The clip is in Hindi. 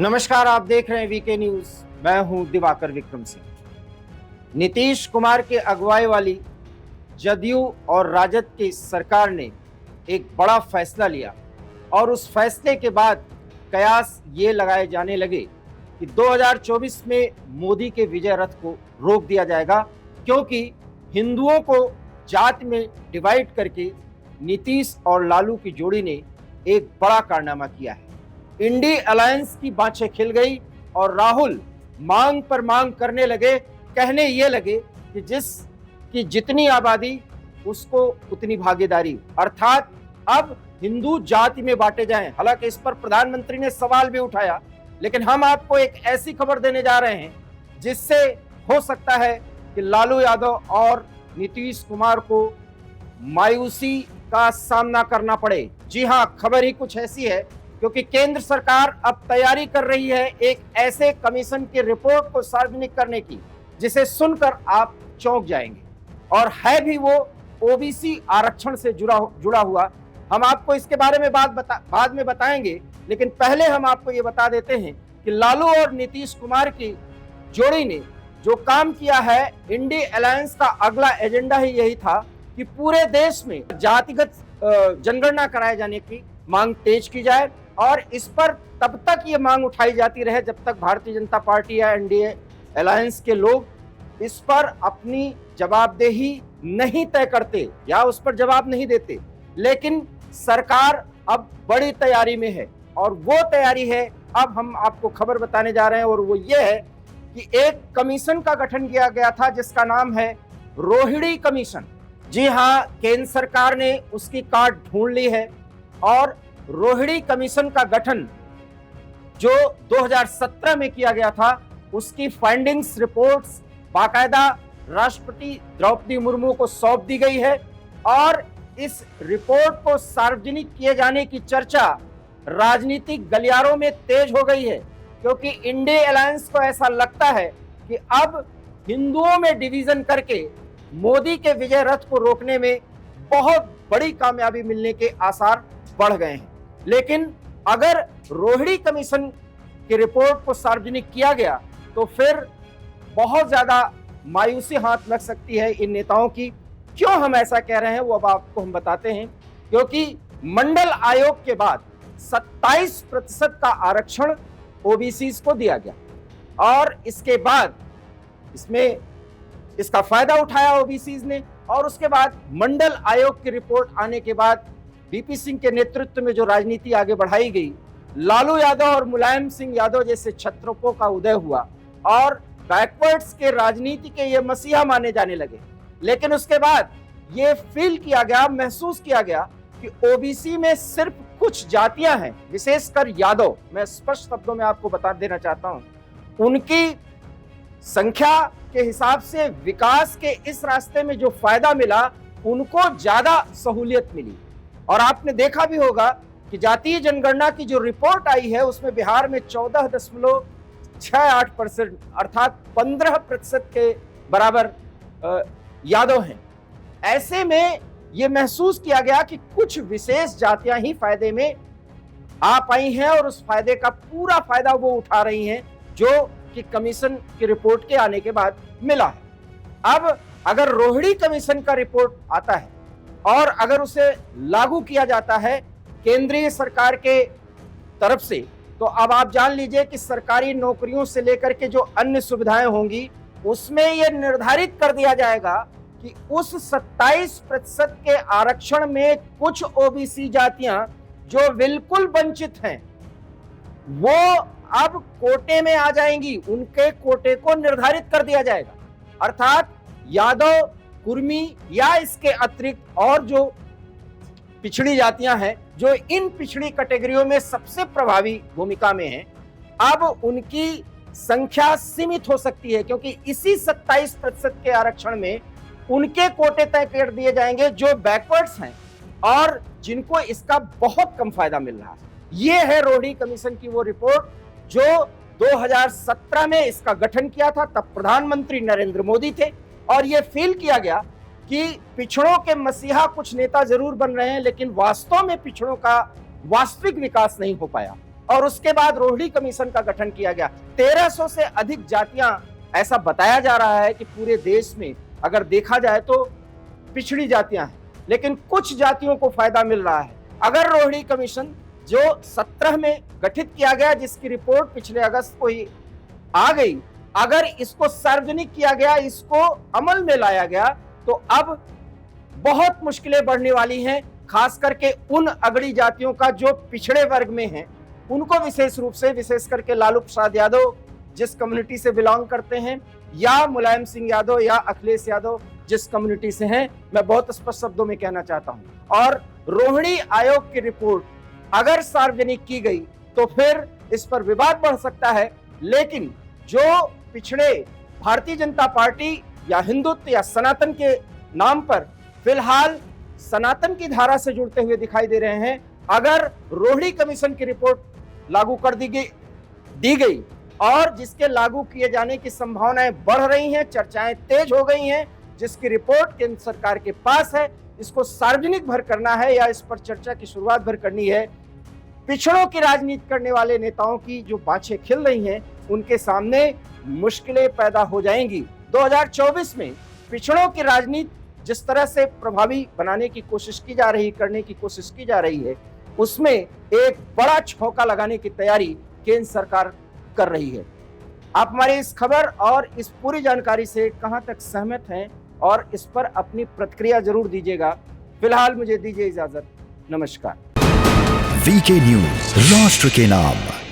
नमस्कार, आप देख रहे हैं वीके न्यूज। मैं हूं दिवाकर विक्रम सिंह। नीतीश कुमार के अगुवाई वाली जदयू और राजद की सरकार ने एक बड़ा फैसला लिया और उस फैसले के बाद कयास ये लगाए जाने लगे कि 2024 में मोदी के विजय रथ को रोक दिया जाएगा, क्योंकि हिंदुओं को जात में डिवाइड करके नीतीश और लालू की जोड़ी ने एक बड़ा कारनामा किया है। इंडी अलायंस की बाँछें खिल गई और राहुल मांग पर मांग करने लगे, कहने ये लगे कि जितनी आबादी उसको उतनी भागीदारी, अर्थात अब हिंदू जाति में बांटे जाएं। हालांकि इस पर प्रधानमंत्री ने सवाल भी उठाया, लेकिन हम आपको एक ऐसी खबर देने जा रहे हैं जिससे हो सकता है कि लालू यादव और नीतीश कुमार को मायूसी का सामना करना पड़े। जी हां, खबर ही कुछ ऐसी है, क्योंकि केंद्र सरकार अब तैयारी कर रही है एक ऐसे कमीशन की रिपोर्ट को सार्वजनिक करने की जिसे सुनकर आप चौंक जाएंगे, और है भी वो ओबीसी आरक्षण से जुड़ा हुआ। हम आपको इसके बारे में बाद में बताएंगे, लेकिन पहले हम आपको ये बता देते हैं कि लालू और नीतीश कुमार की जोड़ी ने जो काम किया है, इंडी अलायंस का अगला एजेंडा ही यही था कि पूरे देश में जातिगत जनगणना कराए जाने की मांग तेज की जाए, और इस पर तब तक ये मांग उठाई जाती रहे जब तक भारतीय जनता पार्टी या एनडीए अलायंस के लोग इस पर अपनी जवाबदेही नहीं तय करते या उस पर जवाब नहीं देते। लेकिन सरकार अब बड़ी तैयारी में है, और वो तैयारी है अब हम आपको खबर बताने जा रहे हैं, और वो ये है कि एक कमीशन का गठन किया गया था जिसका नाम है रोहिणी कमीशन। जी हाँ, केंद्र सरकार ने उसकी काट ढूंढ ली है, और रोहिणी कमीशन का गठन जो 2017 में किया गया था, उसकी फाइंडिंग्स रिपोर्ट्स बाकायदा राष्ट्रपति द्रौपदी मुर्मू को सौंप दी गई है, और इस रिपोर्ट को सार्वजनिक किए जाने की चर्चा राजनीतिक गलियारों में तेज हो गई है, क्योंकि इंडी अलायंस को ऐसा लगता है कि अब हिंदुओं में डिवीजन करके मोदी के विजय रथ को रोकने में बहुत बड़ी कामयाबी मिलने के आसार बढ़ गए हैं। लेकिन अगर रोहिणी कमीशन की रिपोर्ट को सार्वजनिक किया गया तो फिर बहुत ज्यादा मायूसी हाथ लग सकती है इन नेताओं की। क्यों हम ऐसा कह रहे हैं वो अब आपको हम बताते हैं, क्योंकि मंडल आयोग के बाद 27% का आरक्षण ओबीसी को दिया गया, और इसके बाद इसका फायदा उठाया ओबीसी ने, और उसके बाद मंडल आयोग की रिपोर्ट आने के बाद बीपी सिंह के नेतृत्व में जो राजनीति आगे बढ़ाई गई, लालू यादव और मुलायम सिंह यादव जैसे छत्रपों का उदय हुआ, और बैकवर्ड्स के राजनीति के ये मसीहा माने जाने लगे। लेकिन उसके बाद ये फील किया गया, महसूस किया गया कि ओबीसी में सिर्फ कुछ जातियां हैं, विशेषकर यादव, मैं स्पष्ट शब्दों में आपको बता देना चाहता हूं, उनकी संख्या के हिसाब से विकास के इस रास्ते में जो फायदा मिला, उनको ज्यादा सहूलियत मिली। और आपने देखा भी होगा कि जातीय जनगणना की जो रिपोर्ट आई है, उसमें बिहार में 14.68% अर्थात 15% के बराबर यादव हैं। ऐसे में यह महसूस किया गया कि कुछ विशेष जातियां ही फायदे में आ पाई हैं, और उस फायदे का पूरा फायदा वो उठा रही हैं जो कि कमीशन की रिपोर्ट के आने के बाद मिला है। अब अगर रोहिणी कमीशन का रिपोर्ट आता है और अगर उसे लागू किया जाता है केंद्रीय सरकार के तरफ से, तो अब आप जान लीजिए कि सरकारी नौकरियों से लेकर के जो अन्य सुविधाएं होंगी, उसमें यह निर्धारित कर दिया जाएगा कि उस 27% के आरक्षण में कुछ ओबीसी जातियां जो बिल्कुल वंचित हैं, वो अब कोटे में आ जाएंगी, उनके कोटे को निर्धारित कर दिया जाएगा। अर्थात यादव, कुर्मी या इसके अतिरिक्त और जो पिछड़ी जातियां हैं, जो इन पिछड़ी कैटेगरियों में सबसे प्रभावी भूमिका में हैं, अब उनकी संख्या सीमित हो सकती है, क्योंकि इसी 27% के आरक्षण में उनके कोटे तय कर दिए जाएंगे जो बैकवर्ड्स हैं और जिनको इसका बहुत कम फायदा मिल रहा है। ये है रोहिणी कमीशन की वो रिपोर्ट जो 2017 में इसका गठन किया था, तब प्रधानमंत्री नरेंद्र मोदी थे, और ये फील किया गया कि पिछड़ों के मसीहा कुछ नेता जरूर बन रहे हैं, लेकिन वास्तव में पिछड़ों का वास्तविक विकास नहीं हो पाया। और उसके बाद रोहिणी कमीशन का गठन किया गया। 1300 से अधिक जातियां, ऐसा बताया जा रहा है कि पूरे देश में अगर देखा जाए तो पिछड़ी जातियां हैं, लेकिन कुछ जातियों को फायदा मिल रहा है। अगर रोहिणी कमीशन जो 17 में गठित किया गया, जिसकी रिपोर्ट पिछले अगस्त को ही आ गई, अगर इसको सार्वजनिक किया गया, इसको अमल में लाया गया, तो अब बहुत मुश्किलें बढ़ने वाली हैं, खास करके उन अगड़ी जातियों का जो पिछड़े वर्ग में हैं, उनको विशेष रूप से, विशेष करके लालू प्रसाद यादव जिस कम्युनिटी से बिलोंग करते हैं, या मुलायम सिंह यादव या अखिलेश यादव जिस कम्युनिटी से हैं, मैं बहुत स्पष्ट शब्दों में कहना चाहता हूं। और रोहिणी आयोग की रिपोर्ट अगर सार्वजनिक की गई तो फिर इस पर विवाद बढ़ सकता है, लेकिन जो पिछड़े भारतीय जनता पार्टी या हिंदुत्व या सनातन के नाम पर फिलहाल सनातन की धारा से जुड़ते हुए दिखाई दे रहे हैं, अगर रोहिणी कमीशन की रिपोर्ट लागू कर दी गई और जिसके लागू किए जाने की संभावनाएं बढ़ रही हैं, चर्चाएं तेज हो गई हैं, जिसकी रिपोर्ट केंद्र सरकार के पास है, इसको सार्वजनिक भर करना है या इस पर चर्चा की शुरुआत भर करनी है, पिछड़ों की राजनीति करने वाले नेताओं की जो बाछें खिल रही हैं, उनके सामने मुश्किलें पैदा हो जाएंगी। 2024 में पिछड़ों की राजनीति जिस तरह से प्रभावी बनाने की कोशिश की जा रही, करने की कोशिश की जा रही है, उसमें एक बड़ा छौका लगाने की तैयारी केंद्र सरकार कर रही है। आप हमारी इस खबर और इस पूरी जानकारी से कहां तक सहमत हैं और इस पर अपनी प्रतिक्रिया जरूर दीजिएगा। फिलहाल मुझे दीजिए इजाजत। नमस्कार। वीके न्यूज, राष्ट्र के नाम।